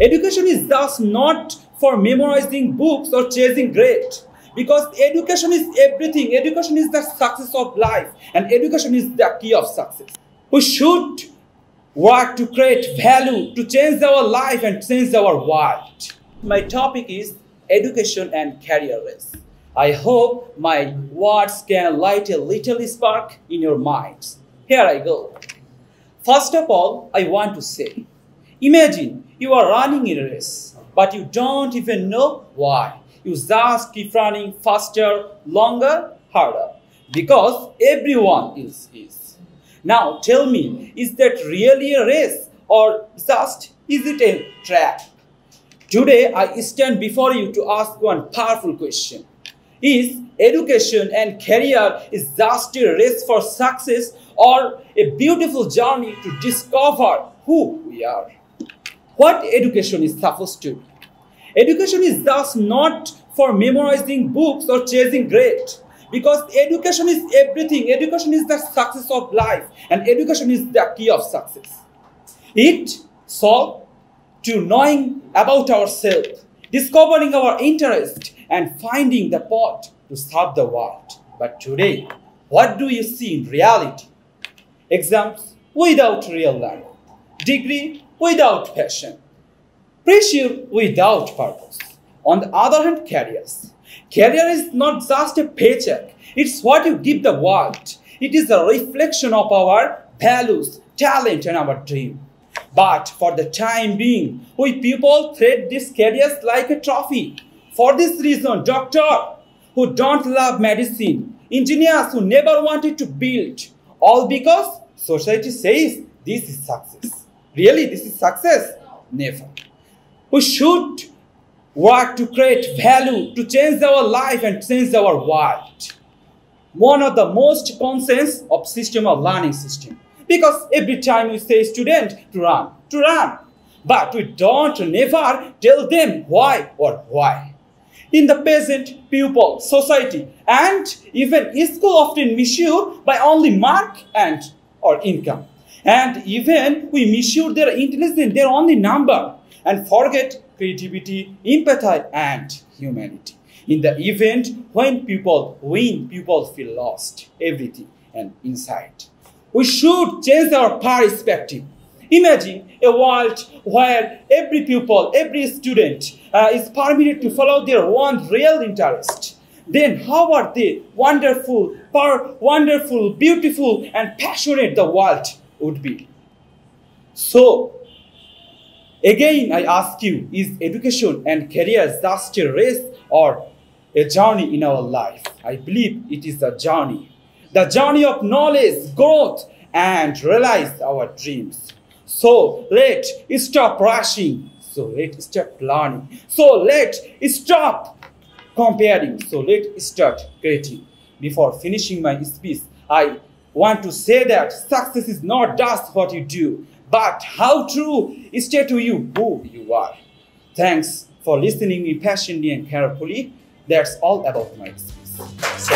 Education is thus not for memorizing books or chasing grades. Because education is everything. Education is the success of life. And education is the key of success. We should work to create value, to change our life and change our world. My topic is education and career race. I hope my words can light a little spark in your minds. Here I go. First of all, I want to say, imagine you are running a race, but you don't even know why. You just keep running faster, longer, harder, because everyone else is. Now tell me, is that really a race or just is it a trap? Today I stand before you to ask one powerful question. Is education and career is just a race for success or a beautiful journey to discover who we are? What education is supposed to be? Education is thus not for memorizing books or chasing grades. Because education is everything. Education is the success of life. And education is the key of success. It's all to knowing about ourselves, discovering our interest, and finding the path to serve the world. But today, what do you see in reality? Exams without real learning, degree without passion, pressure without purpose. On the other hand, careers. Career is not just a paycheck. It's what you give the world. It is a reflection of our values, talent, and our dream. But for the time being, we people treat these careers like a trophy. For this reason, doctors who don't love medicine, engineers who never wanted to build, all because society says this is success. Really, this is success? Never. We should work to create value, to change our life and change our world. One of the most concerns of system of learning system. Because every time we say student to run. But we don't never tell them why or why. In the present, pupil, society, and even school often measure by only mark and or income. And even we measure their intelligence, their only number, and forget creativity, empathy, and humanity. In the event when people win, people feel lost, everything and inside. We should change our perspective. Imagine a world where every pupil, every student is permitted to follow their one real interest. Then how are they wonderful, beautiful, and passionate the world would be. So, again I ask you, is education and career just a race or a journey in our life? I believe it is a journey. The journey of knowledge, growth, and realize our dreams. So let's stop rushing. So let's start learning. So let's stop comparing. So let's start creating. Before finishing my speech, I want to say that success is not just what you do, but how true stay to you who you are. Thanks for listening me patiently and carefully. That's all about my speech. So